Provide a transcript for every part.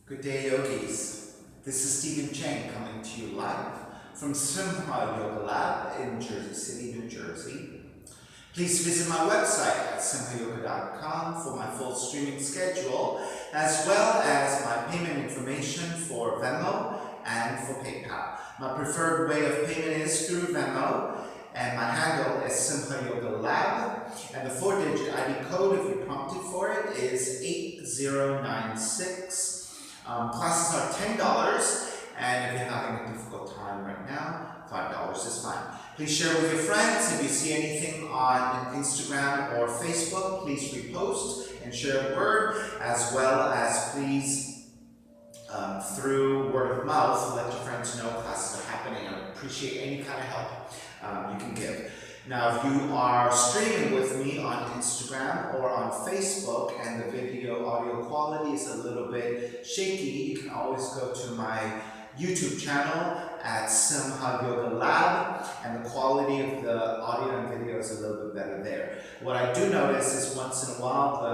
Good day, yogis. This is Stephen Chang coming to you live from Simha Yoga Lab in Jersey City, New Jersey. Please visit my website at simhayoga.com for my full streaming schedule, as well as my payment information for Venmo and for PayPal. My preferred way of payment is through Venmo, and my handle is Simha Yoga Lab, and the 4-digit ID code, if you're prompted for it, is 8096. Classes are $10, and if you're having a difficult time right now, $5 is fine. Please share with your friends. If you see anything on Instagram or Facebook, please repost and share the word, as well as please, through word of mouth, let your friends know classes are happening. I appreciate any kind of help you can give. Now, if you are streaming with me on Instagram or on Facebook and the video audio quality is a little bit shaky, you can always go to my YouTube channel at Simha Yoga Lab, and the quality of the audio and video is a little bit better there. What I do notice is once in a while the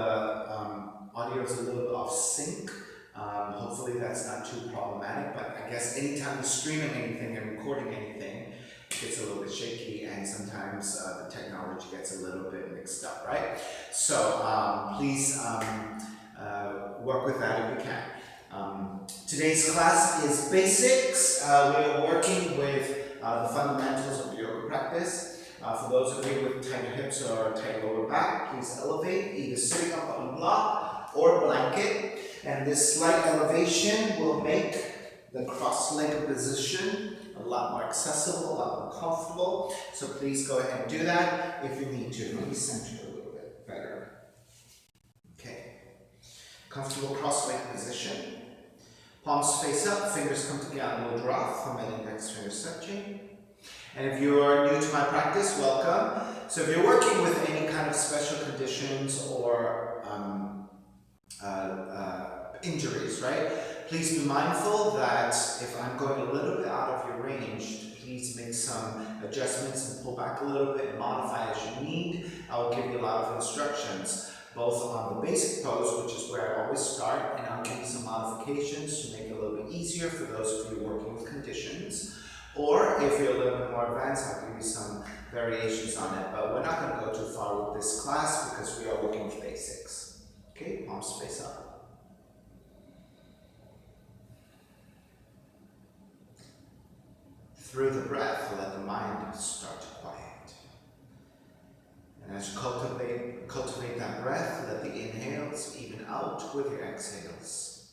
audio is a little bit off sync. Hopefully that's not too problematic, but I guess anytime you're streaming anything and recording anything, it gets a little bit shaky, and sometimes the technology gets a little bit mixed up, right? So please work with that if you can. Today's class is basics. We are working with the fundamentals of yoga practice. For those of you with tighter hips or tight lower back, please elevate, either sitting up on a block or blanket. And this slight elevation will make the cross-legged position a lot more accessible, a lot more comfortable. So please go ahead and do that if you need to. Let me center a little bit better. Okay. Comfortable cross-legged position. Palms face up, fingers come together, no drop, thumb and index fingers touching. And if you are new to my practice, welcome. So if you're working with any kind of special conditions or injuries, right? Please be mindful that if I'm going a little bit out of your range, please make some adjustments and pull back a little bit and modify as you need. I will give you a lot of instructions, both on the basic pose, which is where I always start, and I'll give you some modifications to make it a little bit easier for those of you working with conditions. Or if you're a little bit more advanced, I'll give you some variations on it. But we're not going to go too far with this class because we are working with basics. Okay, palms face up. Through the breath, let the mind start to quiet. And as you cultivate that breath, let the inhales even out with your exhales.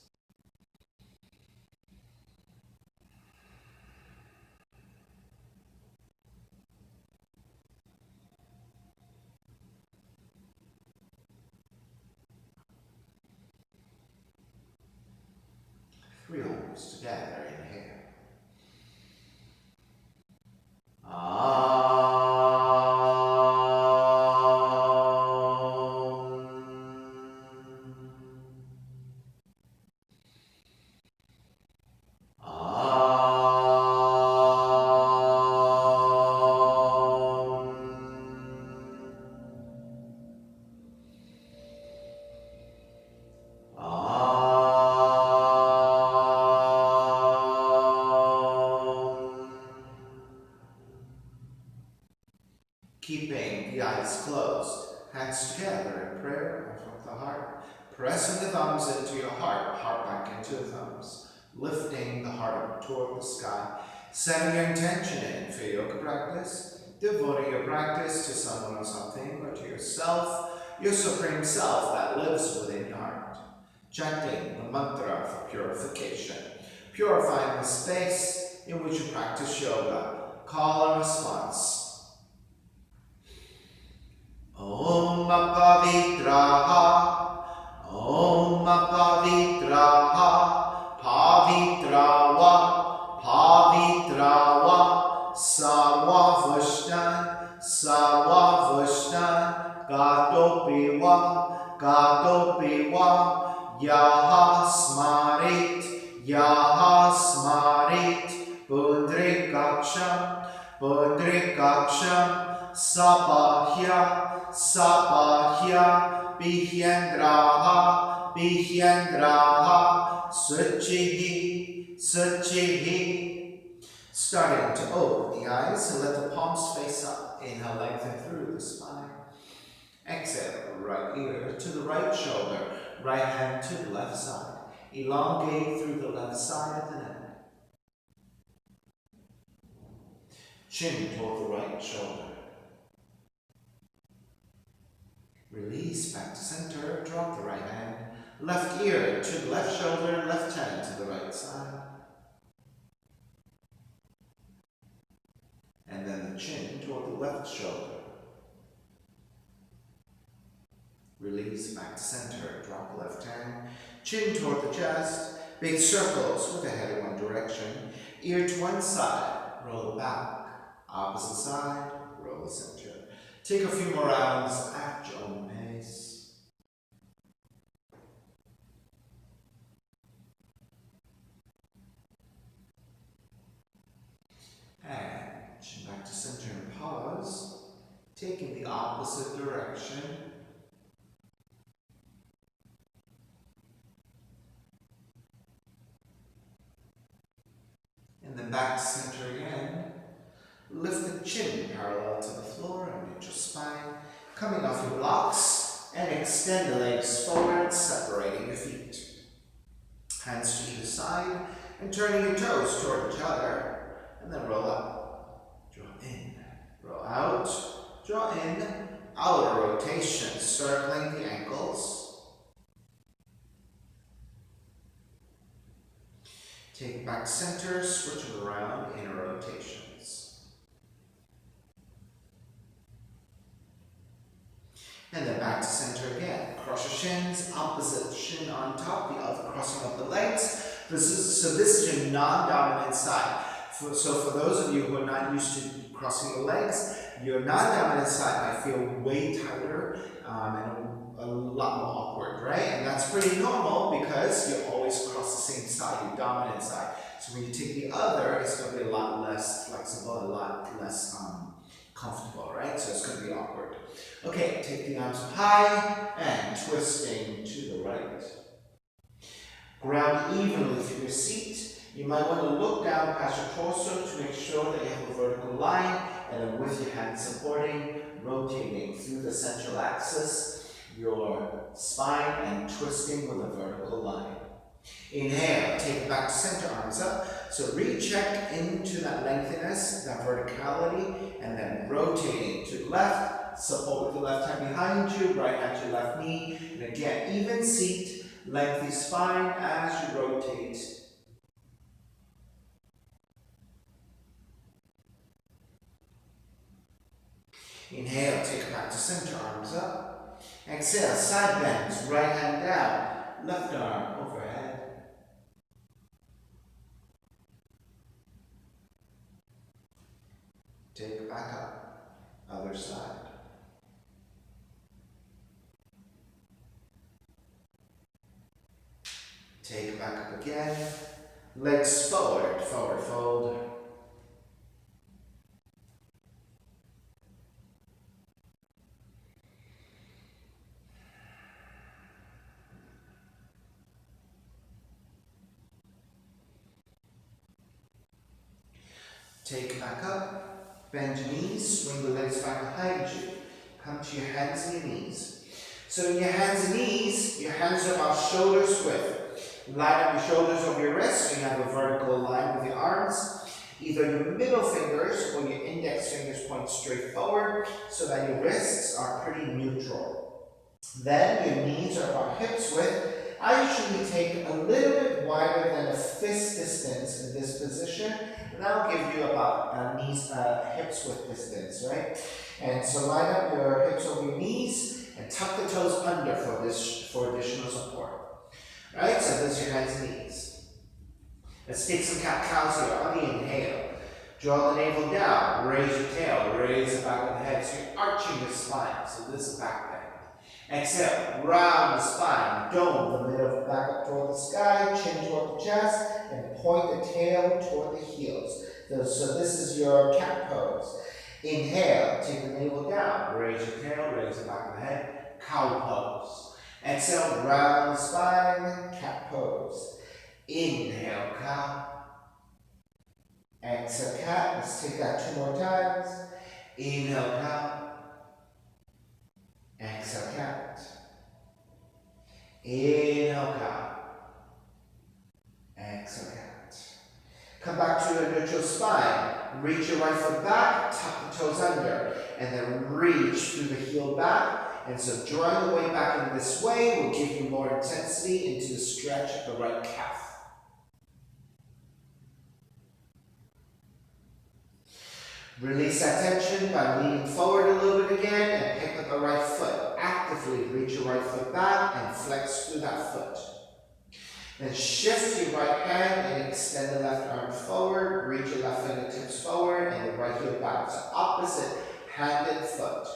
Three holds together, inhale. Keeping the eyes closed, hands together in prayer from the heart. Pressing the thumbs into your heart, heart back into the thumbs. Lifting the heart up toward the sky. Setting your intention in for yoga practice. Devoting your practice to someone or something, or to yourself, your supreme self that lives within your heart. Chanting the mantra for purification. Purifying the space in which you practice yoga. Call and response. Om Pavitraha, Om Pavitraha, Pavitrawa, Pavitrawa, Sarva Vushtan, Gatopiwa, Yaha Smarit, Pundrikaksham, Sabahya, Sabahya, Bihyendraha, Bihyendraha, Suchihi, Suchihi. Starting to open the eyes and let the palms face up. Inhale, lengthen through the spine. Exhale, right ear to the right shoulder, right hand to the left side. Elongate through the left side of the neck. Chin toward the right shoulder. Release back to center, drop the right hand. Left ear to the left shoulder, left hand to the right side. And then the chin toward the left shoulder. Release back to center, drop the left hand. Chin toward the chest. Big circles with the head in one direction. Ear to one side, roll back. Opposite side, roll the center. Take a few more rounds at your own pace. And chin back to center and pause. Taking the opposite direction. And then back to center again. Lift the chin parallel to the floor and neutral spine. Coming off your blocks and extend the legs forward, separating your feet. Hands to either side and turning your toes toward each other. And then roll up. Draw in. Roll out. Draw in. Outer rotation, circling the ankles. Take back center, switching around, inner rotations. And then back to center again. Cross your shins, opposite shin on top, the other crossing up the legs. This is your non-dominant side. So for those of you who are not used to crossing the legs, your non-dominant side might feel way tighter and a lot more awkward, right? And that's pretty normal because you always cross the same side, your dominant side. So when you take the other, it's going to be a lot less flexible, a lot less comfortable, right? So it's going to be awkward. Okay, take the arms up high and twisting to the right. Ground evenly through your seat. You might want to look down past your torso to make sure that you have a vertical line, and then with your hands supporting, rotating through the central axis, your spine, and twisting with a vertical line. Inhale, take it back to center, arms up. So recheck into that lengthiness, that verticality, and then rotating to the left, support with the left hand behind you, right hand to left knee, and again, even seat, lengthy spine as you rotate. Inhale, take it back to center, arms up. Exhale, side bends, right hand down, left arm overhead. Take it back up, other side. Take it back up again, legs forward, forward fold. Take it back up, bend your knees, swing the legs back behind you. Come to your hands and your knees. So in your hands and knees, your hands are about shoulders width. Line up your shoulders over your wrists so you have a vertical line with your arms. Either your middle fingers or your index fingers point straight forward so that your wrists are pretty neutral. Then your knees are about hips width. I usually take a little bit wider than a fist distance in this position. And that'll give you about hips width distance, right? And so line up your hips over your knees and tuck the toes under for additional support. Right? So this is your hands and knees. Let's take some cat-cows here. On the inhale, draw the navel down, raise your tail, raise the back of the head. So you're arching your spine. So this is back bend. Exhale, round the spine, dome the middle back up toward the sky, chin toward the chest, and point the tail toward the heels. So this is your cat pose. Inhale, take the navel down, raise your tail, raise the back of the head, cow pose. Exhale, round the spine, cat pose. Inhale, cow. Exhale, cat. Let's take that 2 more times. Inhale, cow. Exhale, cat. Inhale, cow. Exhale, cat. Come back to a neutral spine. Reach your right foot back, tuck the toes under, and then reach through the heel back. And so drawing the weight back in this way will give you more intensity into the stretch of the right calf. Release that tension by leaning forward a little bit again and pick up the right foot. Actively reach your right foot back and flex through that foot. Then shift your right hand and extend the left arm forward. Reach your left fingertips forward and the right heel back. So opposite hand and foot.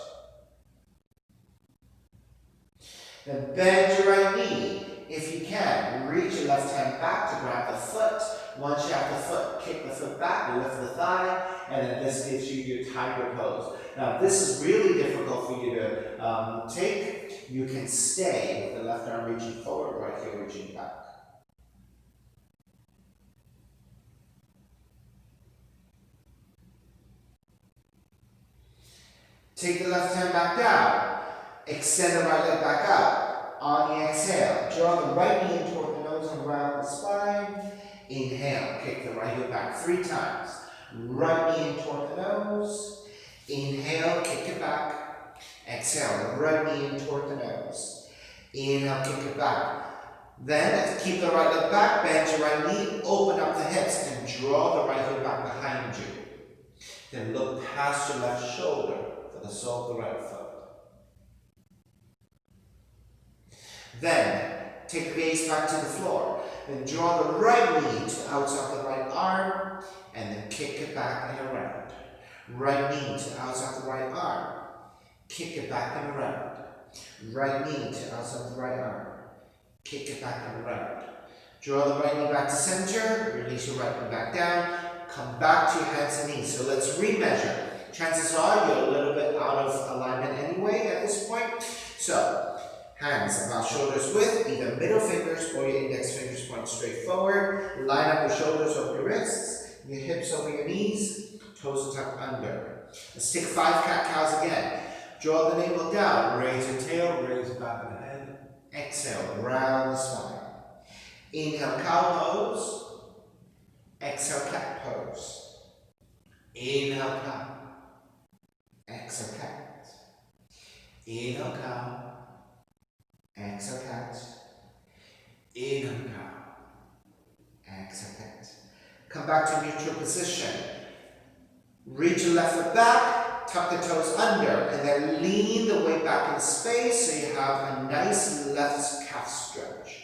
Then bend your right knee. If you can, reach your left hand back to grab the foot. Once you have the foot, kick the foot back, lift the thigh, and then this gives you your tiger pose. Now, if this is really difficult for you to take, you can stay with the left arm reaching forward, right heel reaching back. Take the left hand back down. Extend the right leg back up. On the exhale, draw the right knee in toward the nose and round the spine. Inhale, kick the right heel back 3 times. Right knee in toward the nose. Inhale, kick it back. Exhale, right knee in toward the nose. Inhale, kick it back. Then keep the right leg back, bend your right knee, open up the hips, and draw the right heel back behind you. Then look past your left shoulder for the sole of the right foot. Then take the gaze back to the floor. Then draw the right knee to the outside of the right arm, and then kick it back and around. Right knee to the outside of the right arm. Kick it back and around. Right knee to the outside of the right arm. Kick it back and around. Draw the right knee back to center. Release your right knee back down. Come back to your hands and knees. So let's remeasure. Chances are you're a little bit out of alignment anyway at this point. So hands about shoulders width, either middle fingers or your index fingers point straight forward. Line up your shoulders over your wrists, your hips over your knees, toes are tucked under. Let's take 5 cat-cows again. Draw the navel down, raise your tail, raise the back of the head. Exhale, round the spine. Inhale, cow pose. Exhale, cat pose. Inhale, cow. Exhale, cat. Inhale, cow. Exhale, cat. Inhale, cow. Exhale, cat. Come back to neutral position. Reach your left foot back, tuck the toes under, and then lean the weight back in space so you have a nice left calf stretch.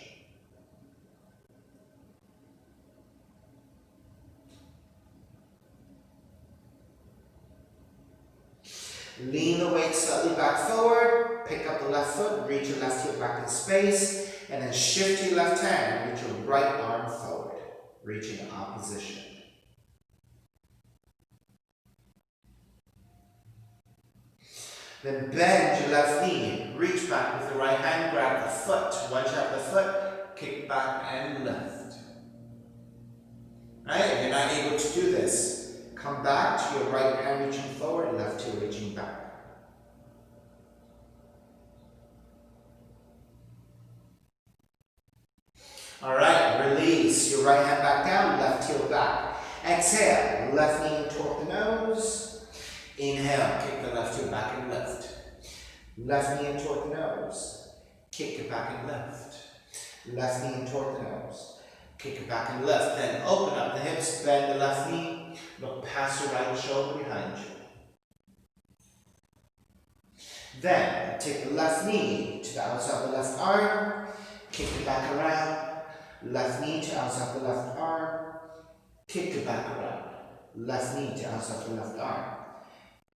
Lean the weight slightly back forward, pick up the left foot, reach your left heel back in space, and then shift your left hand, reach your right arm forward, reaching opposition. Then bend your left knee, reach back with the right hand, grab the foot. Once you have the foot, kick back and lift. Right? If you're not able to do this, come back to your right hand reaching forward, left heel reaching back. Alright, release your right hand back down, left heel back. Exhale, left knee toward the nose. Inhale, kick the left heel back and lift. Left knee in toward the nose. Kick it back and lift. Left knee in toward the nose. Kick it back and lift. Then open up the hips, bend the left knee. Look past your right shoulder behind you. Then take the left knee to the outside of the left arm. Kick it back around. Left knee to outside the left arm. Kick it back around. Left knee to outside the left arm.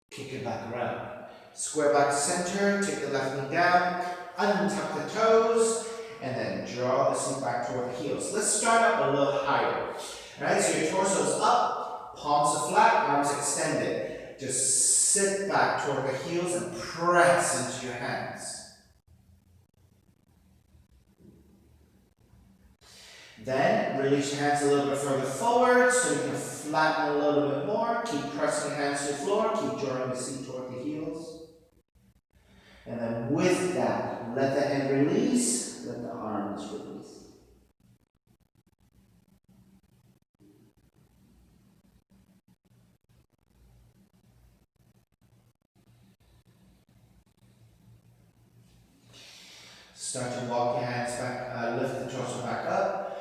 Kick it back around. Square back to center, take the left knee down, untuck the toes, and then draw the seat back toward the heels. Let's start up a little higher. Alright, so your torso is up, palms are flat, arms extended. Just Sit back toward the heels and press into your hands. Then release your hands a little bit further forward so you can flatten a little bit more. Keep pressing your hands to the floor. Keep drawing the seat toward the heels. And then with that, let the head release. Let the arms release. Start to walk your hands back, lift the torso back up,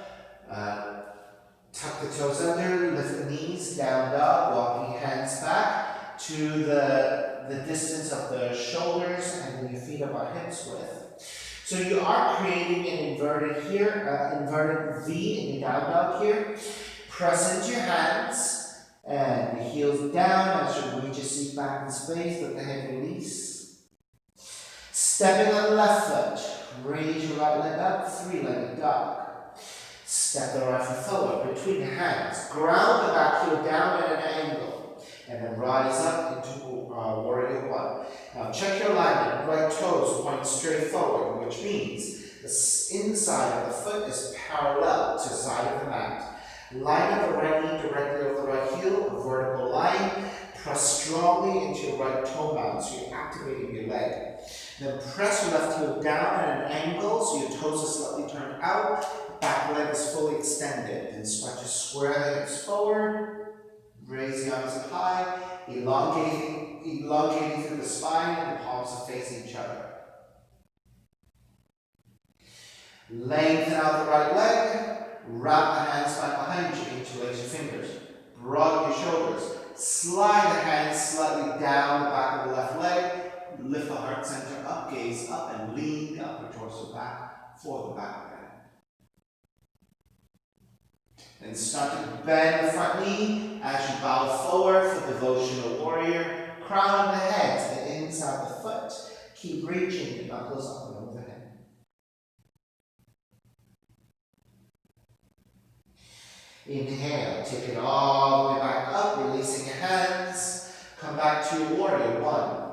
tuck the toes under, lift the knees, down dog, walking your hands back to the distance of the shoulders and your feet about hips width. So you are creating an inverted here, inverted V in your down dog here. Press into your hands and the heels down as you reach your seat back in space, let the head release. Stepping on the left foot. Raise your right leg up, three-legged dog. Step the right foot forward between your hands. Ground the back heel down at an angle. And then rise up into warrior one. Now check your alignment. Right toes point straight forward, which means the inside of the foot is parallel to the side of the mat. Line up the right knee directly over the right heel, a vertical line. Press strongly into your right toe mound, so you're activating your leg. Then press your left heel down at an angle, so your toes are slightly turned out. Back leg is fully extended. Then start to square the hips forward. Raise the arms up high, elongating through the spine, and the palms are facing each other. Lengthen out the right leg. Wrap the hands back behind you, interlace your fingers. Broaden your shoulders. Slide the hands slightly down the back of the left leg. Lift the heart center up, gaze up, and lean the upper torso back for the back bend. Then start to bend the front knee as you bow forward for devotional warrior. Crown the head to the inside of the foot. Keep reaching the knuckles up and overhead. Inhale, take it all the way back up, releasing your hands. Come back to warrior one.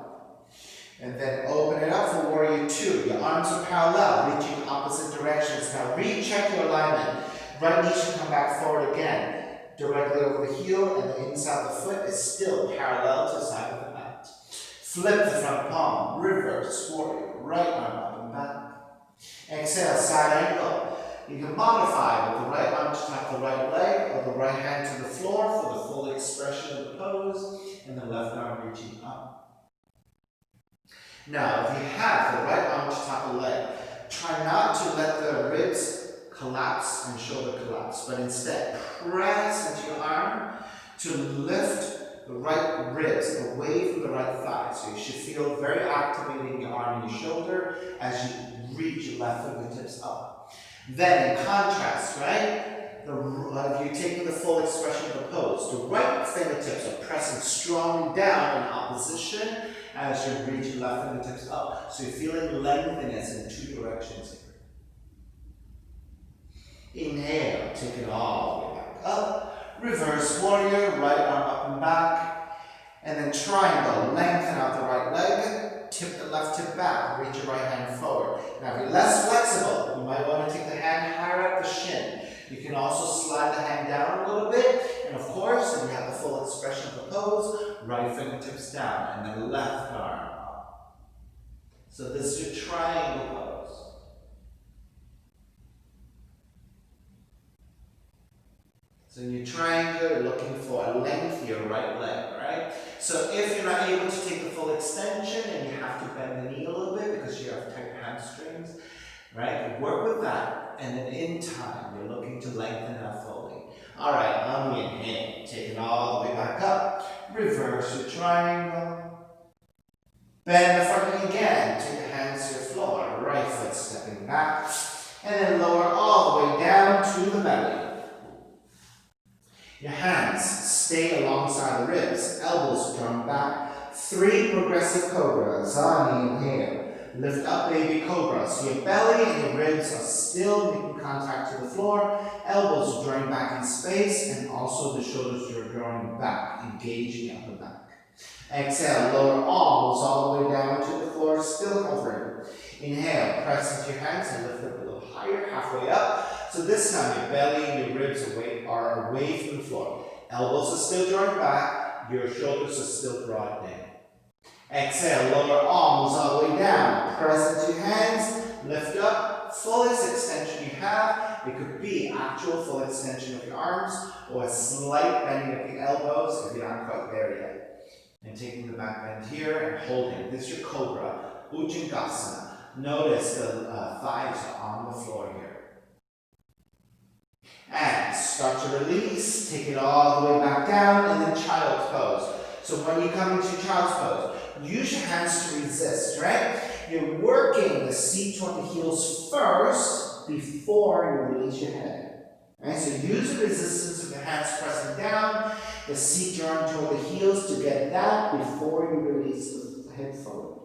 And then open it up for warrior two. Your arms are parallel, reaching opposite directions. Now recheck your alignment. Right knee should come back forward again, directly over the heel, and the inside of the foot is still parallel to the side of the mat. Flip the front palm, reverse warrior, right arm up and back. Exhale, side angle. You can modify with the right arm to tap the right leg or the right hand to the floor for the full expression of the pose, and the left arm reaching up. Now, if you have the right arm to tap the leg, try not to let the ribs collapse and shoulder collapse, but instead press into your arm to lift the right ribs away from the right thigh. So you should feel very activating your arm and your shoulder as you reach your left fingertips up. Then in contrast, right? If you take the full expression of the pose, the right fingertips are pressing strongly down in opposition as you reach your left fingertips up. So you're feeling lengthiness in two directions here. Inhale, take it all the way back up. Reverse warrior, right arm up and back. And then triangle, lengthen out the right leg, tip the left hip back, reach your right hand forward. Now if you're less flexible, you might want to take the hand higher at the shin. You can also slide the hand down a little bit. And of course, if you have the full expression of the pose, right fingertips down and then left arm up. So this is your triangle pose. So in your triangle, you're looking for a lengthier right leg, right? So if you're not able to take the full extension and you have to bend the knee a little bit because you have tight hamstrings, right? Work with that, and then in time, you're looking to lengthen that fully. All right, on the inhale, take it all the way back up. Reverse your triangle. Bend the front knee again. Take the hands to your floor. Right foot stepping back, and then lower all the way down to the belly. Your hands stay alongside the ribs, elbows drawn back. 3 progressive cobras on the inhale. Lift up, baby cobra. So your belly and your ribs are still making contact to the floor. Elbows are drawing back in space, and also the shoulders are drawing back, engaging the upper back. Exhale, lower arms all the way down to the floor, still hovering. Inhale, press into your hands and lift up a little higher, halfway up. So this time your belly and your ribs are away from the floor. Elbows are still joined back, your shoulders are still broadening. Exhale, lower arms all the way down. Press into your hands, lift up, fullest extension you have. It could be actual full extension of your arms or a slight bending of the elbows if you're not quite there yet. And taking the back bend here and holding. This is your cobra, Ujjayi. Notice the thighs are on the floor here. And start to release, take it all the way back down, and then child's pose. So when you come into child's pose, use your hands to resist, right? You're working the seat toward the heels first before you release your head. Right? So use the resistance of the hands pressing down, the seat drawn toward the heels to get that before you release the head forward.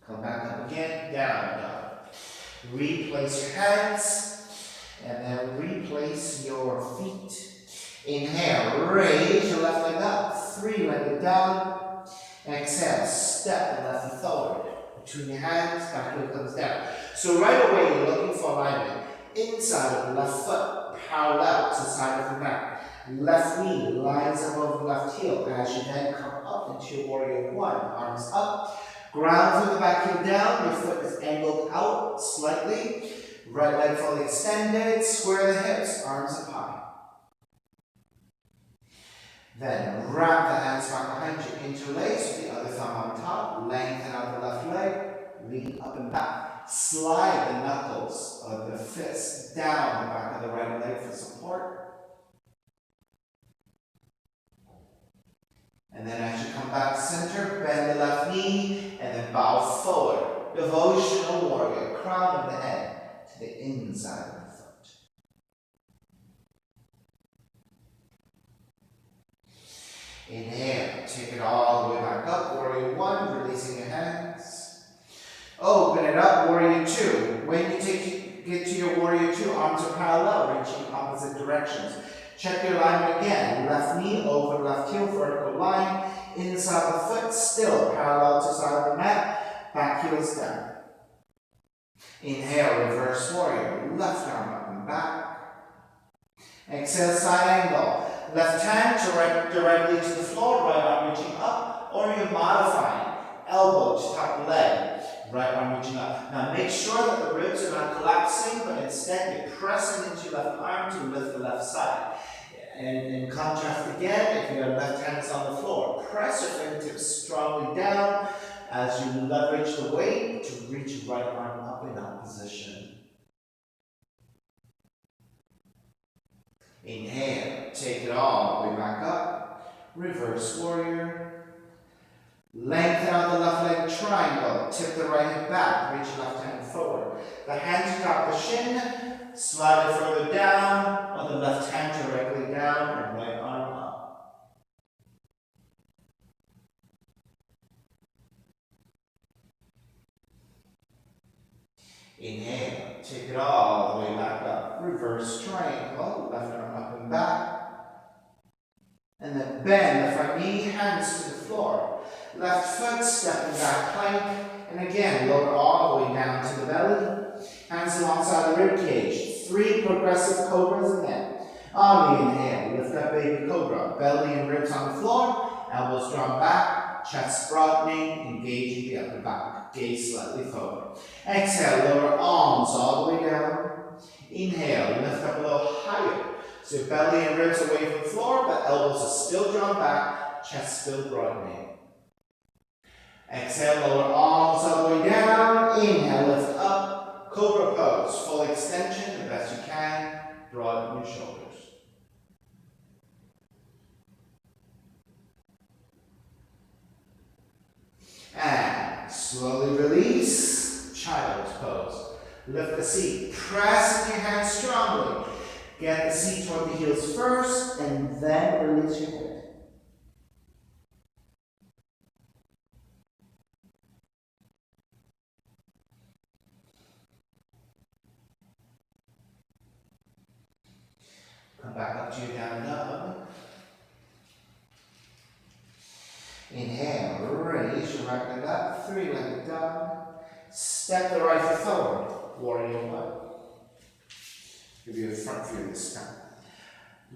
Come back up again, down, down. Replace your hands, and then replace your feet. Inhale, raise your left leg up, three-legged down. Exhale, step the left foot forward. Between your hands, back heel comes down. So right away, you're looking for alignment. Inside of the left foot, parallel to the side of the mat. Left knee lines above the left heel as you then come up into your warrior one. Arms up. Ground through the back heel down, your foot is angled out slightly. Right leg fully extended, square the hips, arms up high. Then wrap the hands back behind you, interlace with the other thumb on top, lengthen out the left leg, lean up and back. Slide the knuckles of the fists down the back of the right leg for support. And then as you come back center, bend the left knee, and then bow forward. Devotional warrior, crown of the head to the inside of the foot. Inhale, take it all the way back up, warrior one, releasing your hands. Open it up, warrior two. When you get to your warrior two, arms are parallel, reaching opposite directions. Check your alignment again. Left knee over left heel, vertical line. Inside the foot, still parallel to side of the mat. Back heels down. Inhale, reverse warrior. Left arm up and back. Exhale, side angle. Left hand directly to the floor, right arm reaching up. Or you're modifying. Elbow to top leg. Right arm reaching up. Now make sure that the ribs are not collapsing, but instead you're pressing into your left arm to lift the left side. And in contrast again, if your left hand is on the floor, press your fingertips strongly down as you leverage the weight to reach your right arm up in that position. Inhale, take it all the way back up. Reverse warrior. Lengthen out the left leg triangle. Tip the right hip back. Reach your left hand forward. The hand to top the shin. Slide it further down, or the left hand directly down, and right arm up. Inhale, take it all the way back up. Reverse triangle, left arm up and back. And then bend the front knee, hands to the floor. Left foot, stepping back plank. And again, lower all the way down to the belly. Hands alongside the rib cage. 3 progressive cobras again. On the inhale, lift up baby cobra. Belly and ribs on the floor. Elbows drawn back. Chest broadening. Engaging the upper back. Gaze slightly forward. Exhale, lower arms all the way down. Inhale, lift up a little higher. So belly and ribs away from the floor, but elbows are still drawn back. Chest still broadening. Exhale, lower arms all the way down. Inhale, lift up. Cobra pose. Full extension, the best you can. Broaden your shoulders. And slowly release. Child's pose. Lift the seat. Press in your hands strongly. Get the seat toward the heels first, and then release your head. Come back up to your down dog. Inhale, raise your right leg up, three-legged dog. Step the right foot forward, warrior one. Give you a front view this time.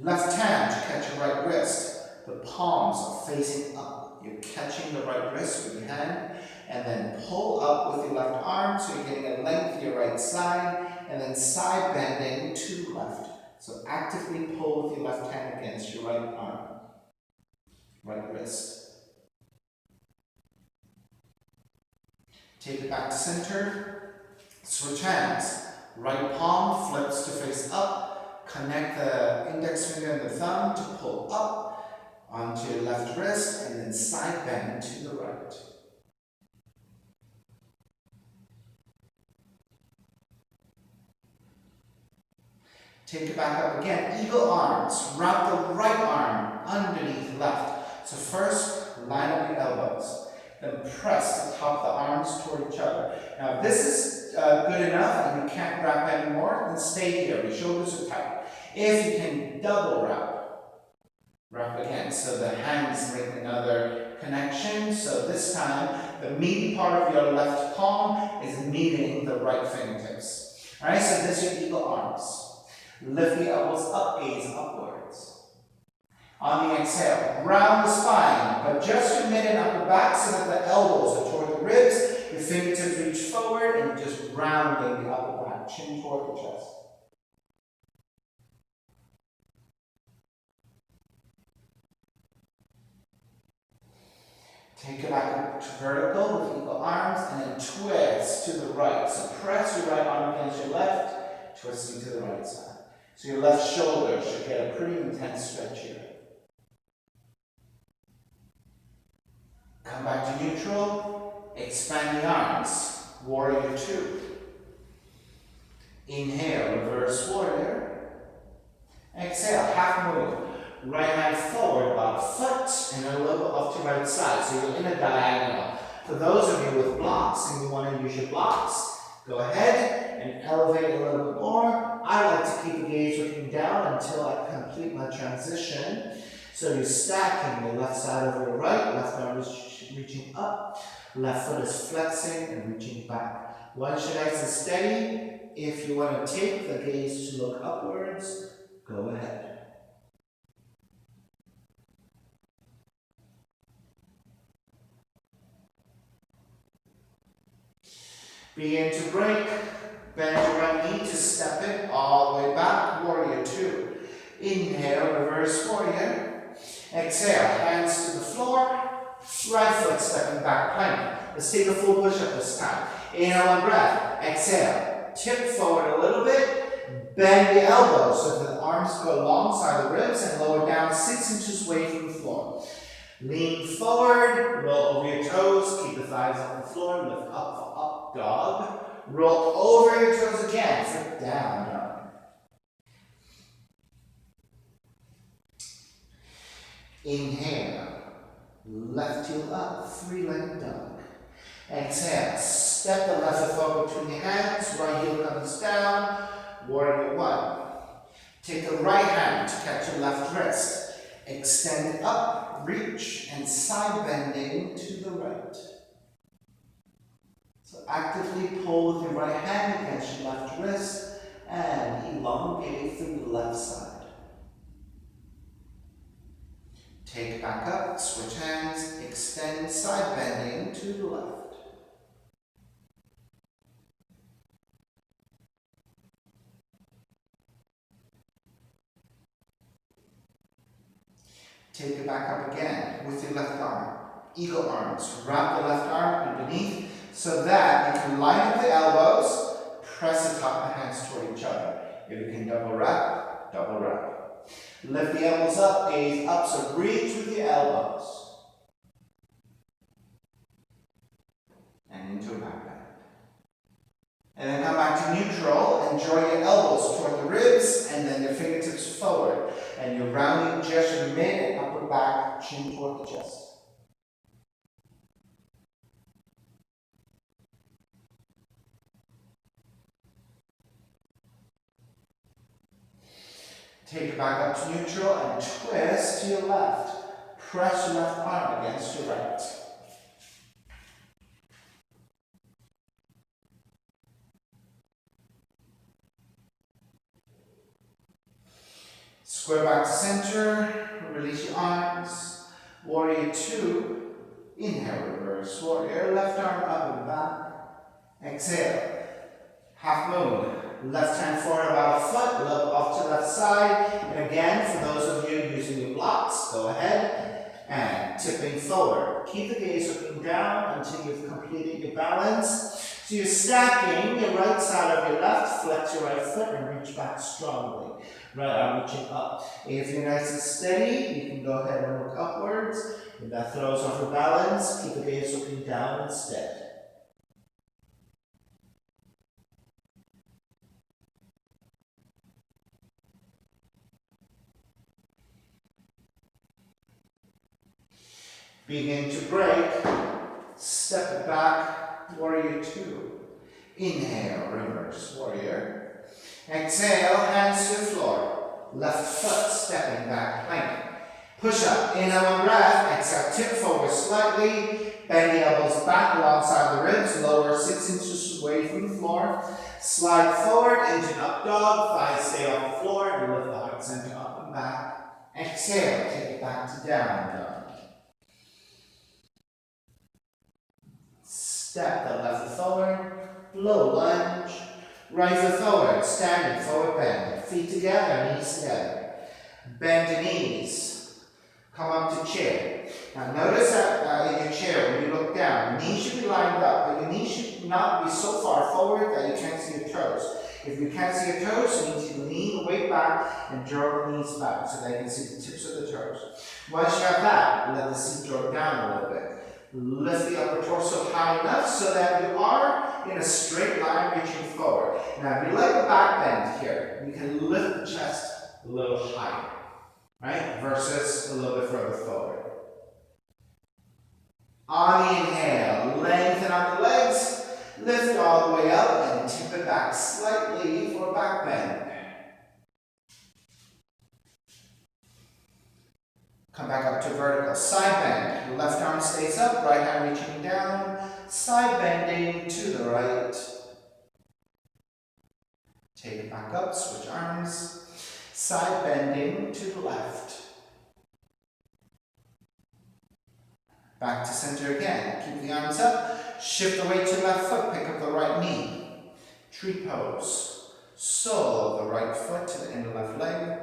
Left hand to catch your right wrist. The palms are facing up. You're catching the right wrist with your hand, and then pull up with your left arm, so you're getting a length to your right side, and then side bending to the left. So actively pull with your left hand against your right arm, right wrist. Take it back to center. Switch hands. Right palm flips to face up. Connect the index finger and the thumb to pull up onto your left wrist, and then side bend to the right. Take it back up again. Eagle arms. Wrap the right arm underneath left. So first, line up your elbows. Then press the top of the arms toward each other. Now, if this is good enough and you can't wrap anymore, then stay here. Your shoulders are tight. If you can double wrap again. So the hands make another connection. So this time, the meaty part of your left palm is meeting the right fingertips. All right, so this is your eagle arms. Lift the elbows up, gaze upwards. On the exhale, round the spine, but just your mid and upper back so that the elbows are toward the ribs. Your fingertips reach forward and you're just rounding the upper back, chin toward the chest. Take it back up to vertical with eagle arms and then twist to the right. So press your right arm against your left, twisting to the right side. So your left shoulder should get a pretty intense stretch here. Come back to neutral, expand the arms, warrior two. Inhale, reverse warrior. Exhale, half move. Right hand forward about a foot and a little off to right side. So you're in a diagonal. For those of you with blocks and you want to use your blocks, go ahead and elevate a little bit more. I like to keep the gaze looking down until I complete my transition. So you're stacking the left side over the right, left arm is reaching up, left foot is flexing and reaching back. One should nice and steady. If you want to take the gaze to look upwards, go ahead. Begin to break. Bend your right knee to step it all the way back. Warrior two. Inhale, reverse warrior. Exhale, hands to the floor. Right foot stepping back, plank. Let's take a full push-up this time. Inhale, one breath. Exhale. Tip forward a little bit. Bend the elbows so that the arms go alongside the ribs and lower down 6 inches away from the floor. Lean forward, roll over your toes, keep the thighs on the floor, lift up for up dog. Roll over your toes again for down dog. Inhale, left heel up, three-legged dog. Exhale, step the left foot forward between your hands, right heel comes down, warrior one. Take the right hand to catch your left wrist. Extend up, reach, and side bending to the right. So actively pull with your right hand against your left wrist and elongate through the left side. Take it back up, switch hands, extend side bending to the left. Take it back up again with your left arm. Eagle arms. Wrap the left arm underneath so that you can line up the elbows, press the top of the hands toward each other. If you can double wrap, double wrap. Lift the elbows up, gaze up, so reach with your elbows. And into a back bend. And then come back to neutral and draw your elbows toward the ribs and then your fingertips forward. And you're rounding just your mid and upper back, chin toward the chest. Take it back up to neutral and twist to your left. Press your left arm against your right. Square back to center, release your arms. Warrior 2, inhale, reverse warrior, left arm up and back. Exhale, half moon. Left hand forward about a foot, look off to left side. And again, for those of you using your blocks, go ahead and tipping forward. Keep the gaze looking down until you've completed your balance. So you're stacking your right side of your left, flex your right foot and reach back strongly. Right arm reaching up. If you're nice and steady, you can go ahead and look upwards. If that throws off your balance, keep the gaze looking down instead. Begin to break. Step back, warrior 2. Inhale, reverse warrior. Exhale, hands to the floor. Left foot stepping back, plank. Push up, inhale one breath. Exhale, tip forward slightly. Bend the elbows back alongside the ribs. Lower 6 inches away from the floor. Slide forward into an up dog. Thighs stay off the floor. And lift the heart center up and back. Exhale, take it back to down dog. Step the left foot forward, low lunge, right foot forward, standing forward bend, feet together, knees together. Bend the knees, come up to chair. Now notice that in your chair, when you look down, the knees should be lined up, but your knees should not be so far forward that you can't see your toes. If you can't see your toes, you need to lean the weight back and draw the knees back so that you can see the tips of the toes. Once you have that, let the seat drop down a little bit. Lift the upper torso high enough so that you are in a straight line reaching forward. Now, if you like a back bend here, you can lift the chest a little higher, right? Versus a little bit further forward. On the inhale, lengthen out the legs, lift all the way up and tip it back slightly for a back bend. Come back up to vertical. Side bend. Left arm stays up, right hand reaching down. Side bending to the right. Take it back up, switch arms. Side bending to the left. Back to center again. Keep the arms up. Shift the weight to the left foot. Pick up the right knee. Tree pose. Sole of the right foot to the inner left leg.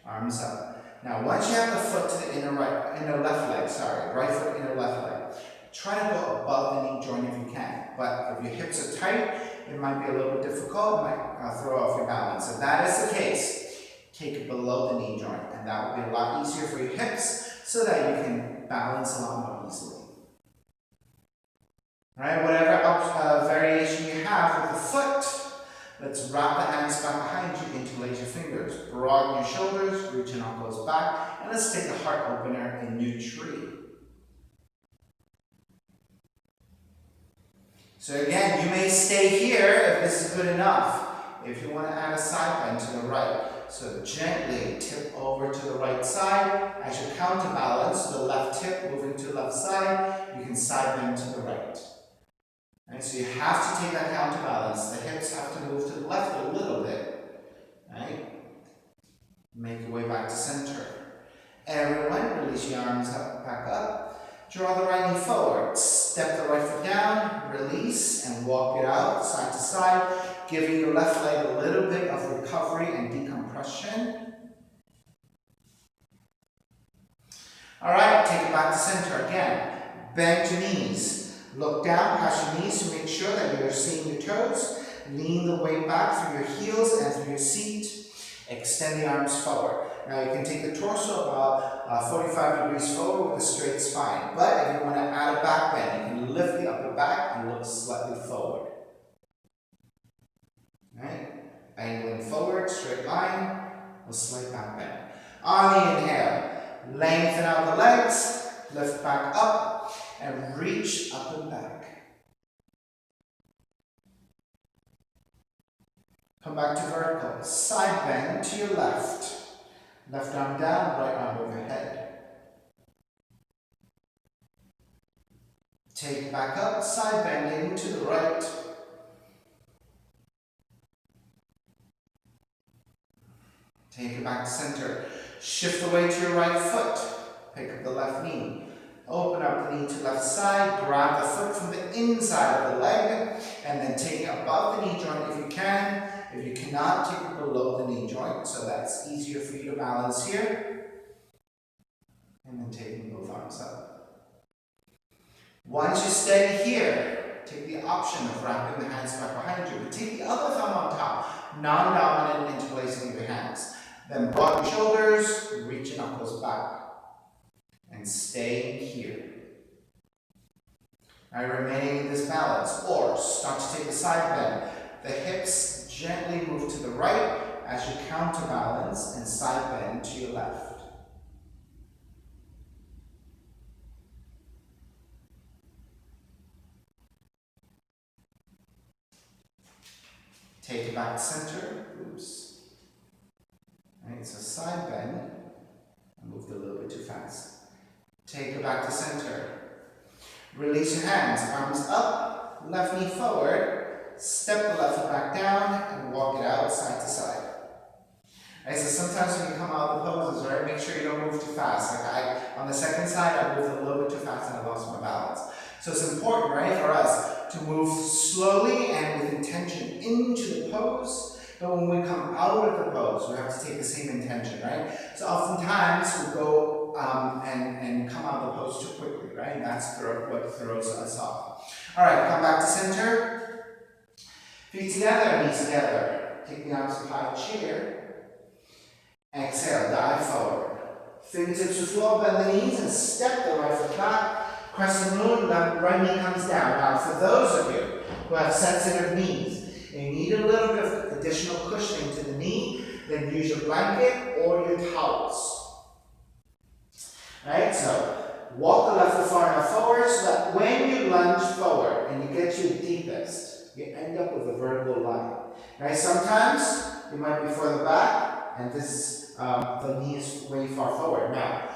Arms up. Now, once you have the foot to the inner left leg, right foot, inner left leg, try to go above the knee joint if you can. But if your hips are tight, it might be a little bit difficult, it might throw off your balance. If that is the case, take it below the knee joint, and that will be a lot easier for your hips so that you can balance a lot more easily. All right, whatever variation you have with the foot, let's wrap the hands back behind you, interlace your fingers, broaden your shoulders, reach your knuckles back, and let's take a heart opener in new tree. So again, you may stay here if this is good enough. If you want to add a side bend to the right, so gently tip over to the right side. As you counterbalance the left tip moving to the left side, you can side bend to the right. Right, so you have to take that counterbalance. The hips have to move to the left a little bit. Right? Make your way back to center. Everyone, release your arms up, back up. Draw the right knee forward. Step the right foot down, release, and walk it out side to side, giving your left leg a little bit of recovery and decompression. All right, take it back to center again. Bend your knees. Look down past your knees to make sure that you're seeing your toes. Lean the weight back through your heels and through your seat. Extend the arms forward. Now you can take the torso about 45 degrees forward with a straight spine. But if you want to add a back bend, you can lift the upper back and look slightly forward. Right? Angling forward, straight line, a slight back bend. On the inhale, lengthen out the legs, lift back up, and reach up and back. Come back to vertical. Side bend to your left. Left arm down, right arm overhead. Take it back up, side bending to the right. Take it back to center. Shift the weight to your right foot. Pick up the left knee. Open up the knee to left side. Grab the foot from the inside of the leg. And then take it above the knee joint if you can. If you cannot, take it below the knee joint. So that's easier for you to balance here. And then taking both arms up. Once you stay here, take the option of wrapping the hands back behind you. But take the other thumb on top, non-dominant interlacing of your hands. Then broaden your shoulders, reach your knuckles back. And stay here. Now remaining in this balance, or start to take the side bend. The hips gently move to the right as you counterbalance and side bend to your left. Take it back to center. Oops. Alright, so side bend. I moved a little bit too fast. Take it back to center. Release your hands, arms up, left knee forward, step the left foot back down, and walk it out side to side. Right, so sometimes when you come out of the poses, right, make sure you don't move too fast. Like on the second side, I moved a little bit too fast and I lost my balance. So it's important, right, for us to move slowly and with intention into the pose. But when we come out of the pose, we have to take the same intention, right? So oftentimes we go and come out of the pose too quickly, right? And that's what throws us off. All right, come back to center. Feet together, knees together. Take the arms behind chair. Exhale, dive forward. Fingertips to floor, bend the knees, and step the right foot back. Crescent moon, right knee comes down. Now, for those of you who have sensitive knees, and you need a little bit of additional cushioning to the knee, then use your blanket or your towels. Right, so walk the left foot far enough forward so that when you lunge forward and you get to your deepest, you end up with a vertical line. Right, sometimes you might be further back and the knee is way far forward. Now,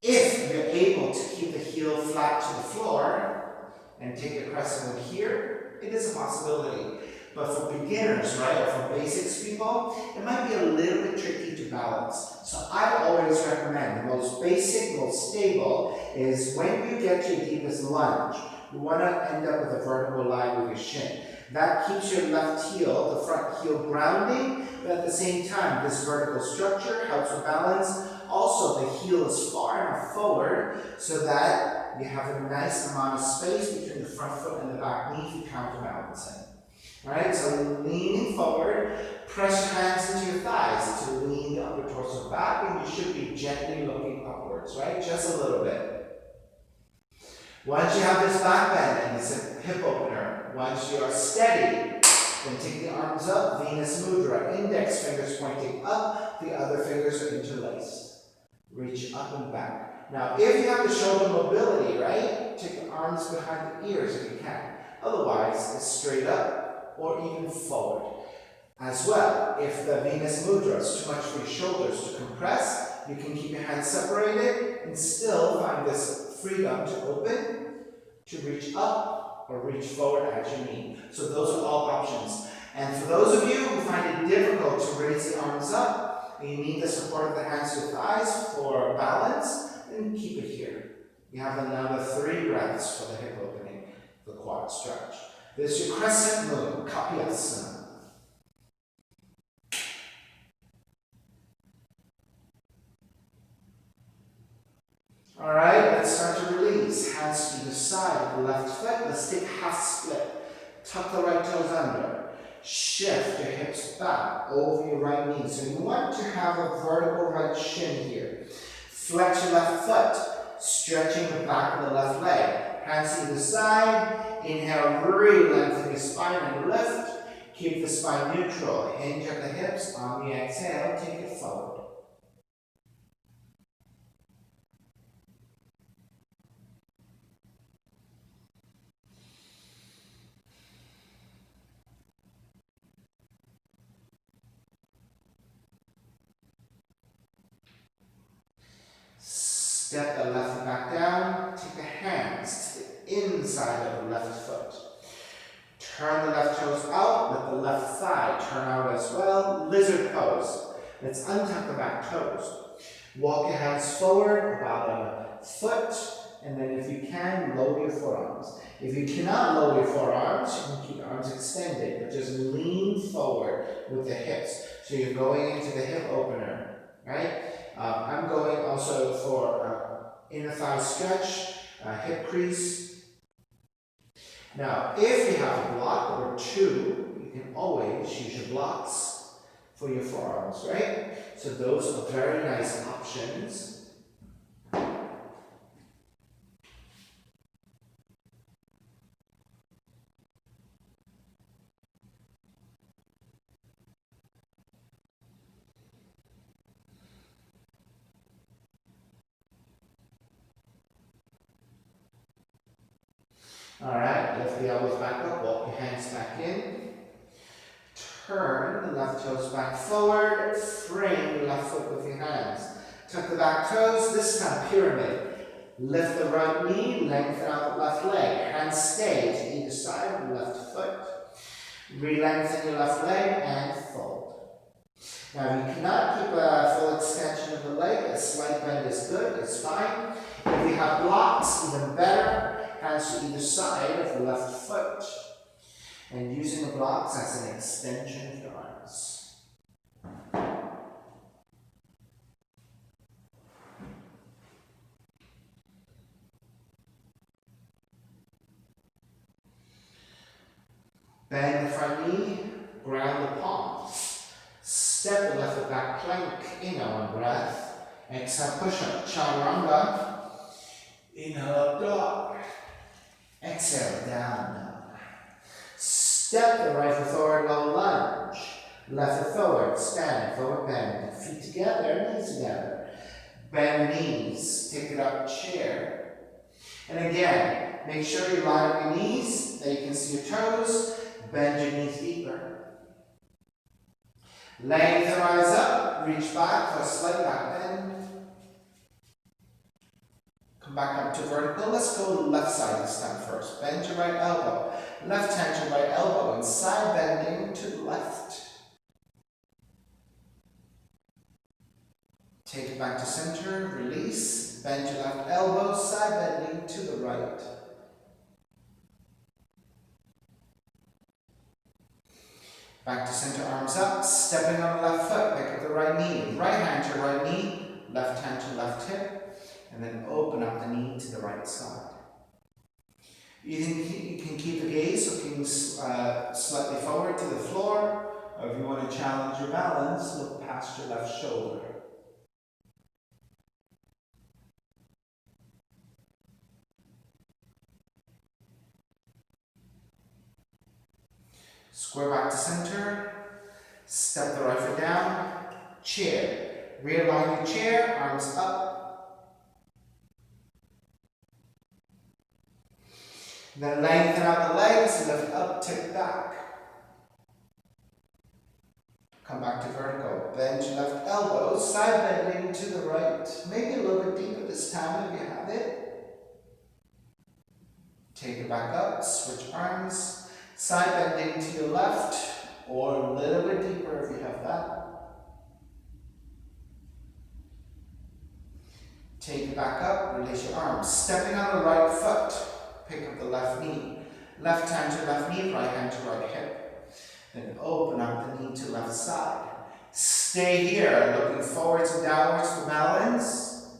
if you're able to keep the heel flat to the floor and take a crescent moon here, it is a possibility. But for beginners, right, or for basics people, it might be a little bit tricky to balance. So I always recommend the most basic, most stable is when you get to your deepest lunge, you want to end up with a vertical line with your shin. That keeps your left heel, the front heel grounding, but at the same time, this vertical structure helps with balance. Also, the heel is far enough forward so that you have a nice amount of space between the front foot and the back knee for counterbalancing. Alright, so leaning forward, press your hands into your thighs to lean the upper torso back, and you should be gently looking upwards, right? Just a little bit. Once you have this back bend and this hip opener, once you are steady, then take the arms up, Venus Mudra, index fingers pointing up, the other fingers are interlaced. Reach up and back. Now, if you have the shoulder mobility, right, take the arms behind the ears if you can. Otherwise, it's straight up or even forward. As well, if the Venus Mudra is too much for your shoulders to compress, you can keep your hands separated and still find this freedom to open, to reach up or reach forward at your knee. So those are all options. And for those of you who find it difficult to raise the arms up, and you need the support of the hands to thighs for balance, then keep it here. You have another 3 breaths for the hip opening, the quad stretch. This is your crescent moon, Kapyasana. All right, let's start to release. Hands to the side of the left foot. Let's take half split. Tuck the right toes under. Shift your hips back over your right knee. So you want to have a vertical right shin here. Flex your left foot, stretching the back of the left leg. Hands to the side. Inhale, really lengthen your spine and lift. Keep the spine neutral. Hinge at the hips. On the exhale, take it forward. Step the left foot back down. Take the hands to the inside of the left foot. Turn the left toes out. Let the left thigh turn out as well. Lizard pose. Let's untuck the back toes. Walk your hands forward about a foot, and then if you can, lower your forearms. If you cannot lower your forearms, you can keep your arms extended, but just lean forward with the hips. So you're going into the hip opener, right? I'm going also for inner thigh stretch, hip crease. Now, if you have a block or two, you can always use your blocks for your forearms, right? So those are very nice options. Alright, lift the elbows back up, walk your hands back in. Turn the left toes back forward, frame the left foot with your hands. Tuck the back toes, this time pyramid. Lift the right knee, lengthen out the left leg. Hands stay to either side of the left foot. Re-lengthen your left leg and fold. Now if you cannot keep a full extension of the leg, a slight bend is good, it's fine. If you have blocks, even better. Hands to either side of the left foot. And using the blocks as an extension of your arms. Bend the front knee, ground the palms. Step the left foot back, plank, inhale one breath. Exhale, push up, chaturanga. Inhale, up dog. Exhale, down dog. Step the right foot forward, low lunge. Left foot forward, stand, forward bend. Feet together, knees together. Bend knees, take it up, chair. And again, make sure you line up your knees, that you can see your toes. Bend your knees deeper. Lengthen, rise up, reach back for a slight back bend. Come back up to vertical. Let's go left side this time first. Bend your right elbow. Left hand to right elbow and side bending to the left. Take it back to center. Release. Bend your left elbow. Side bending to the right. Back to center, arms up. Stepping on the left foot. Pick up the right knee. Right hand to right knee. Left hand to left hip. And then open up the knee to the right side. You can keep the gaze looking slightly forward to the floor, or if you want to challenge your balance, look past your left shoulder. Square back to center. Step the right foot down. Chair. Realign your chair, arms up. Then lengthen out the legs, lift up, tip back. Come back to vertical. Bend your left elbow, side bending to the right. Maybe a little bit deeper this time if you have it. Take it back up, switch arms. Side bending to your left, or a little bit deeper if you have that. Take it back up, release your arms. Stepping on the right foot. Pick up the left knee. Left hand to left knee, right hand to right hip. Then open up the knee to left side. Stay here, looking forwards and downwards for balance.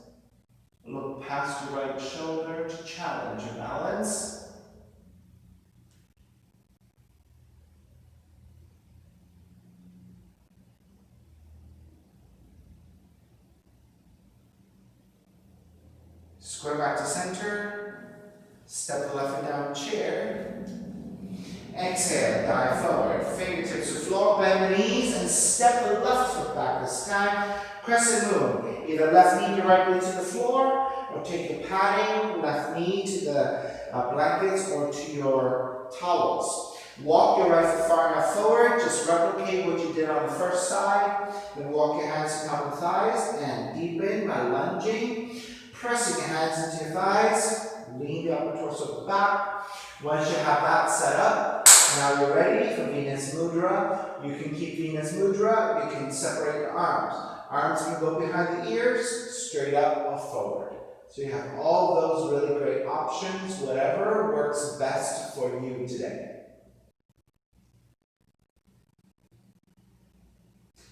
Look past your right shoulder to challenge your balance. Square back to center. Step the left foot down, chair. Exhale, dive forward. Fingertips to floor, bend the knees, and step the left foot back this time. Crescent moon. Either left knee directly to the floor, or take your padding, left knee to the blankets or to your towels. Walk your right foot far enough forward. Just replicate what you did on the first side. Then walk your hands to top of the thighs and deepen by lunging. Pressing your hands into your thighs, lean the upper torso back. Once you have that set up, now you're ready for Venus Mudra. You can keep Venus Mudra, you can separate your arms. Arms can go behind the ears, straight up or forward. So you have all those really great options, whatever works best for you today.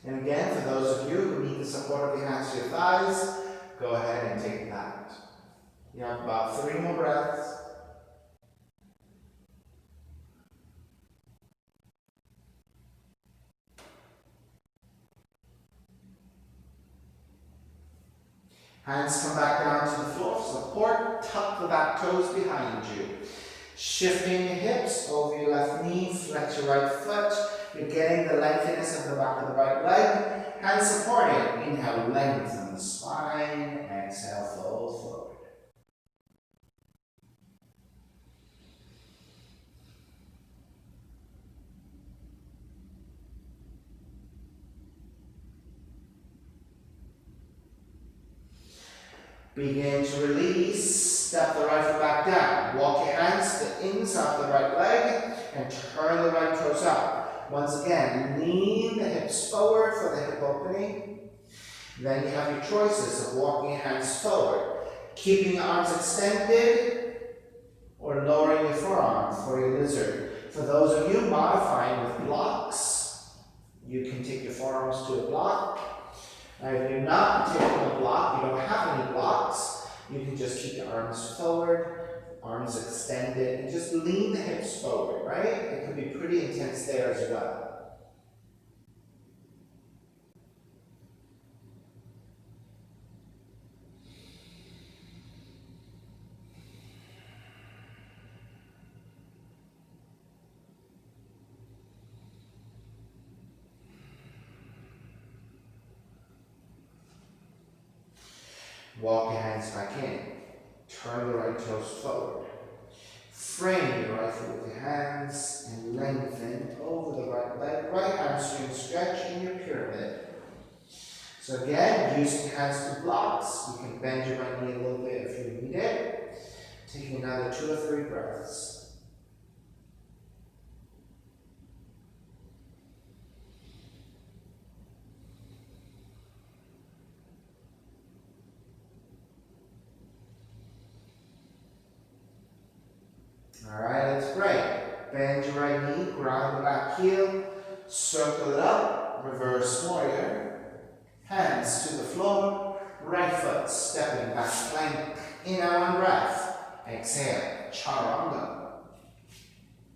And again, for those of you who need the support of your hands to your thighs, go ahead and take that. You have about 3 more breaths. Hands come back down to the floor for support. Tuck the back toes behind you. Shifting your hips over your left knee, flex your right foot. You're getting the lengthiness of the back of the right leg. Hands supporting. Inhale, lengthen the spine. Exhale, fold forward. Begin to release. Step the right foot back down. Walk your hands to the inside of the right leg and turn the right toes up. Once again, lean the hips forward for the hip opening. Then you have your choices of walking your hands forward, keeping your arms extended, or lowering your forearm for your lizard. For those of you modifying with blocks, you can take your forearms to a block. Now, if you're not taking a block, you don't have any blocks, you can just keep your arms forward, arms extended, and just lean the hips forward, right? It could be pretty intense there as well. Walk your hands back in. Turn the right toes forward. Frame your right foot with your hands and lengthen over the right leg. Right hamstring stretch in your pyramid. So again, using your hands to blocks. You can bend your right knee a little bit if you need it. Taking another 2 or 3 breaths. Alright, that's great. Bend your right knee, ground the back heel, circle it up, reverse warrior. Hands to the floor, right foot stepping back plank. Inhale, one breath. Exhale, chaturanga.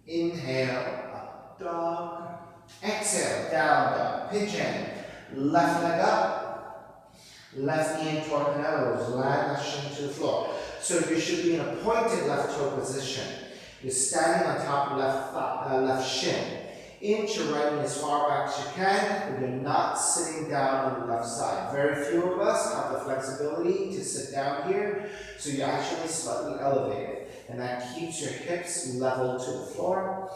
Inhale, up dog. Exhale, down dog, pigeon. Left leg up, left knee in toward the nose, land that shin to the floor. So you should be in a pointed left toe position. You're standing on top of left shin. Inch your right knee as far back as you can, but you're not sitting down on the left side. Very few of us have the flexibility to sit down here, so you're actually slightly elevated. And that keeps your hips level to the floor.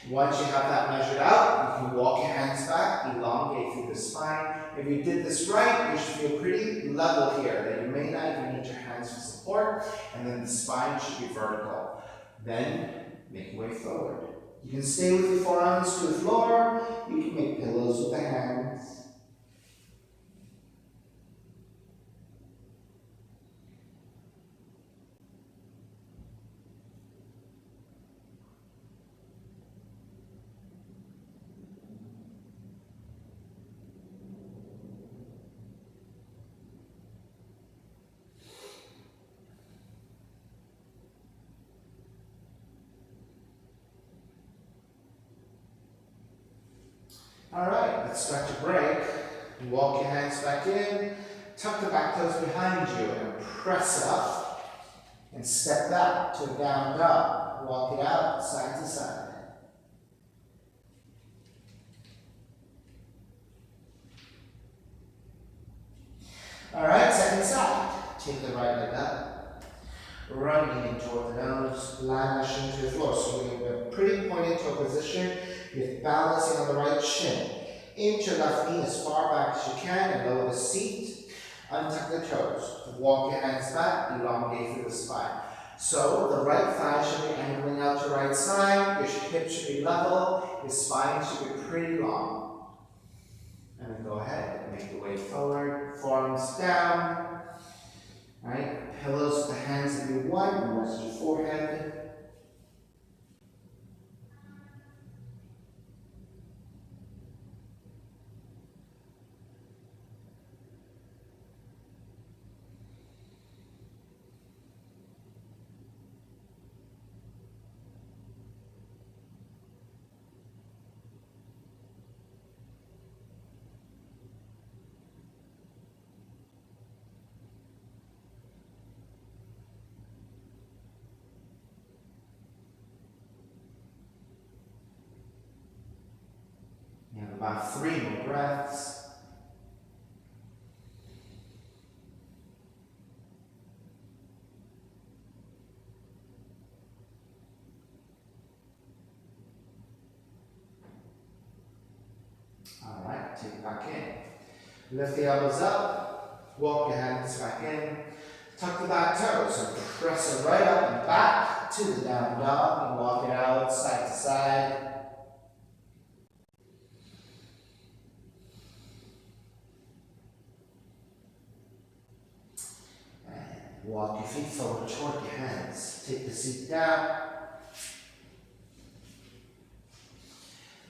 Once you have that measured out, you can walk your hands back, elongate through the spine. If you did this right, you should feel pretty level here, that you may not even need your hands for support, and then the spine should be vertical. Then, make your way forward. You can stay with your forearms to the floor. You can make pillows with the hands. Alright, let's start to break. Walk your hands back in, tuck the back toes behind you and press up and step back to a down dog. Walk it out side to side. Alright, second side. Take the right leg up, running in toward the nose, land shin to the floor. So we're in a pretty pointed toe position. You're balancing on the right shin. Inch your left knee as far back as you can and lower the seat. Untuck the toes. Walk your hands back, elongate through the spine. So the right thigh should be angling out to right side, your hips should be level, your spine should be pretty long. And then go ahead and make your way forward, forearms down. Alright, pillows with the hands that you want, and rest your forehead. You have about 3 more breaths. All right, take it back in. Lift the elbows up, walk your hands back in, tuck the back toes, and press it right up and back to the down dog, and walk it out side to side. Walk your feet forward, torque your hands. Take the seat down.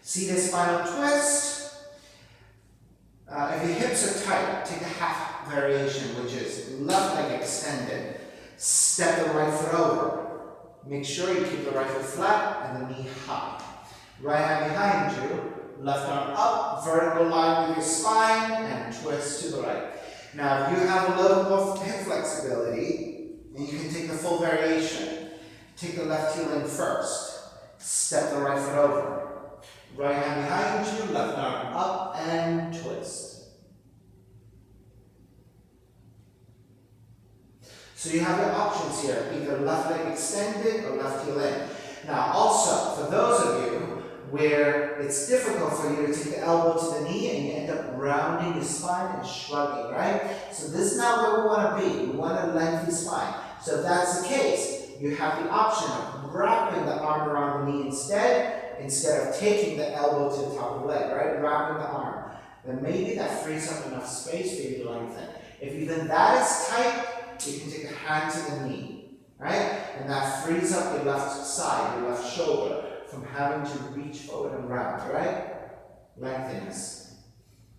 Seated spinal twist. If your hips are tight, take a half variation, which is left leg extended. Step the right foot over. Make sure you keep the right foot flat and the knee high. Right hand behind you. Left arm up, vertical line with your spine, and twist to the right. Now, if you have a little more hip flexibility, then you can take the full variation. Take the left heel in first. Step the right foot over. Right hand behind you, left arm up and twist. So you have your options here, either left leg extended or left heel in. Now also, for those of you where it's difficult for you to take the elbow to the knee and you end up rounding your spine and shrugging, right? So this is not where we want to be. We want a lengthy spine. So if that's the case, you have the option of wrapping the arm around the knee instead of taking the elbow to the top of the leg, right? Wrapping the arm. Then maybe that frees up enough space for you to lengthen. If even that is tight, you can take a hand to the knee, right? And that frees up your left side, your left shoulder, from having to reach forward and round, right? Lengthen this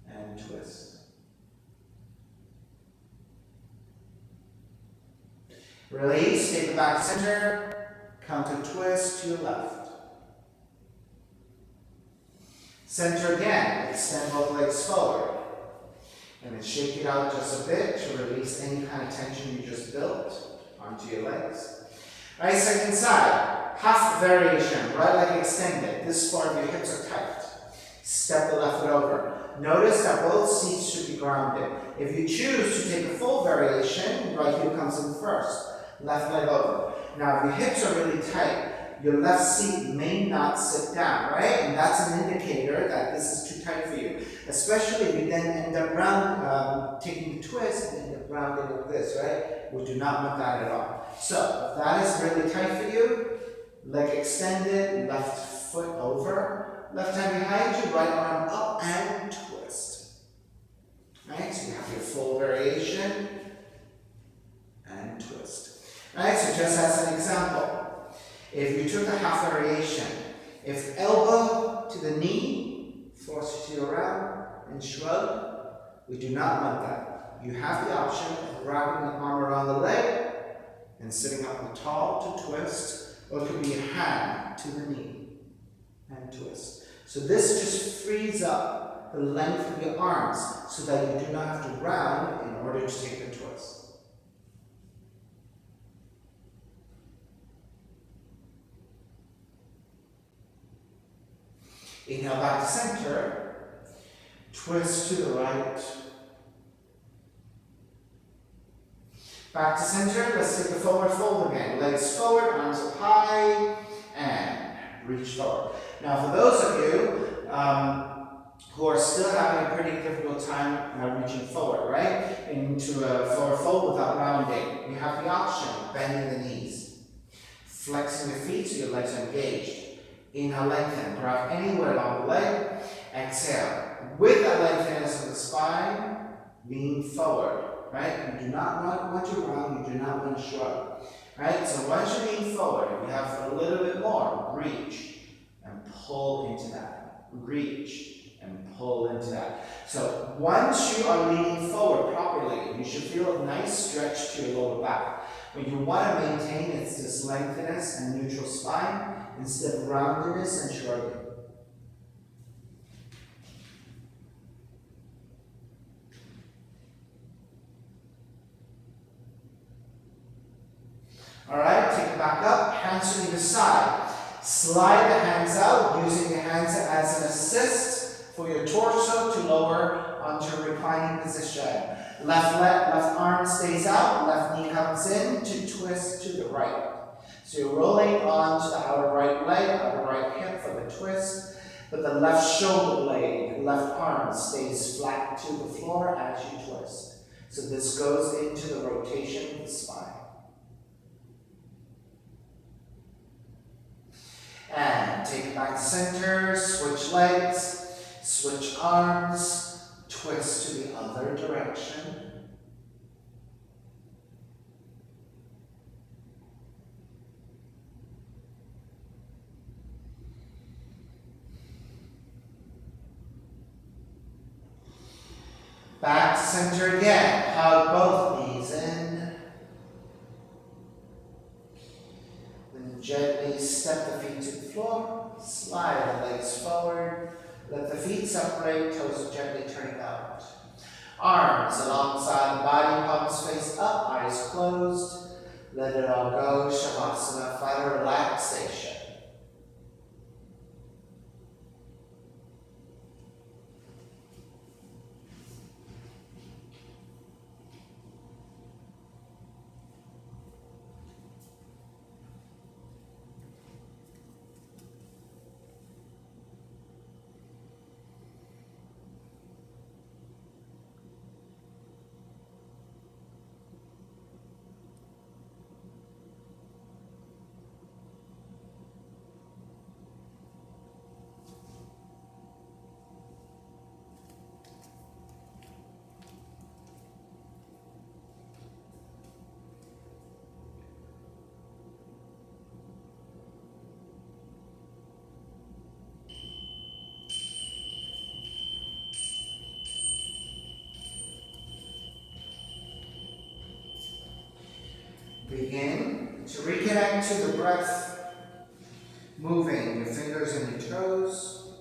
and twist. Release, take it back center, counter twist to your left. Center again, extend both legs forward. And then shake it out just a bit to release any kind of tension you just built onto your legs. All right, second side. Half variation, right leg extended. This part of your hips are tight. Step the left foot over. Notice that both seats should be grounded. If you choose to take a full variation, right heel comes in first. Left leg over. Now, if your hips are really tight, your left seat may not sit down, right? And that's an indicator that this is too tight for you. Especially if you then end up taking the twist and end up rounding like this, right? We do not want that at all. So, if that is really tight for you, leg extended, left foot over, left hand behind you, right arm up and twist. Right, so you have your full variation and twist. Right, so just as an example, if you took a half variation, if elbow to the knee, force you to around and shrug, we do not want that. You have the option of wrapping the arm around the leg and sitting up tall to twist. Or it could be a hand to the knee and twist. So this just frees up the length of your arms so that you do not have to round in order to take the twist. Inhale back to center. Twist to the right. Back to center, let's take the forward fold again. Legs forward, arms up high, and reach forward. Now for those of you who are still having a pretty difficult time reaching forward, right? Into a forward fold without rounding. You have the option of bending the knees, flexing your feet so your legs are engaged. Inhale, lengthen, grab anywhere along the leg. Exhale, with that lengthiness of the spine, lean forward, right? You do not want to round, you do not want to shrug, right? So once you lean forward, if you have a little bit more, reach and pull into that. Reach and pull into that. So once you are leaning forward properly, you should feel a nice stretch to your lower back. What you want to maintain is this lengthiness and neutral spine instead of roundedness and shrugging. Alright, take it back up, hands to either side. Slide the hands out, using the hands as an assist for your torso to lower onto a reclining position. Left arm stays out, left knee comes in to twist to the right. So you're rolling onto the outer right leg, outer right hip for the twist, but the left shoulder blade, left arm stays flat to the floor as you twist. So this goes into the rotation of the spine. And take it back to center, switch legs, switch arms, twist to the other direction. Back to center again, hug both knees in. Then gently step the feet to the floor, slide the legs forward, let the feet separate, toes gently turning out. Arms alongside the body, palms face up, eyes closed. Let it all go, Shavasana, find a relaxation. Begin to reconnect to the breath, moving your fingers and your toes.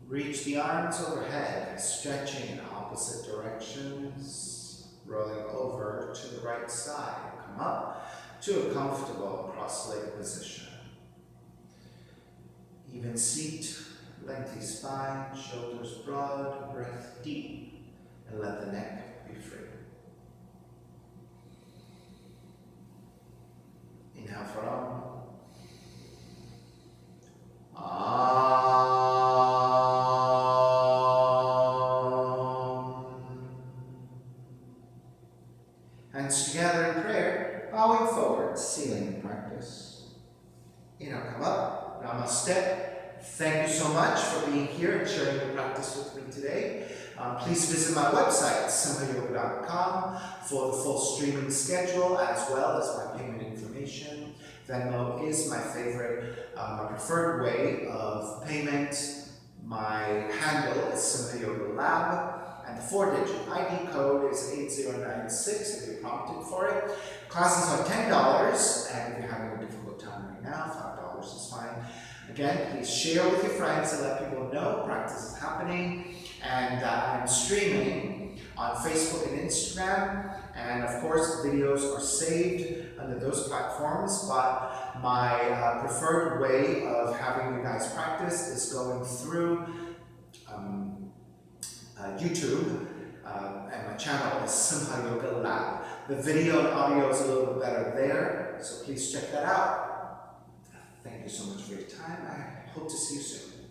Reach the arms overhead, stretching in opposite directions, rolling over to the right side. Come up to a comfortable cross-legged position. Even seat, lengthy spine, shoulders broad, breath deep, and let the neck be free. Inhale for Om. Hands together in prayer, bowing forward, sealing the practice. Inhale, come up, Namaste. Thank you so much for being here and sharing your practice with me today. Please visit my website, simhayoga.com, for the full streaming schedule as well as my payment information. Venmo is my favorite, my preferred way of payment. My handle is Simha Yoga Lab, and the 4-digit ID code is 8096 if you're prompted for it. Classes are $10, and if you're having a difficult time right now, $5 is fine. Again, please share with your friends and let people know practice is happening. And I'm streaming on Facebook and Instagram. And of course, videos are saved under those platforms. But my preferred way of having you guys practice is going through YouTube. And my channel is Simha Yoga Lab. The video and audio is a little bit better there. So please check that out. Thank you so much for your time. I hope to see you soon.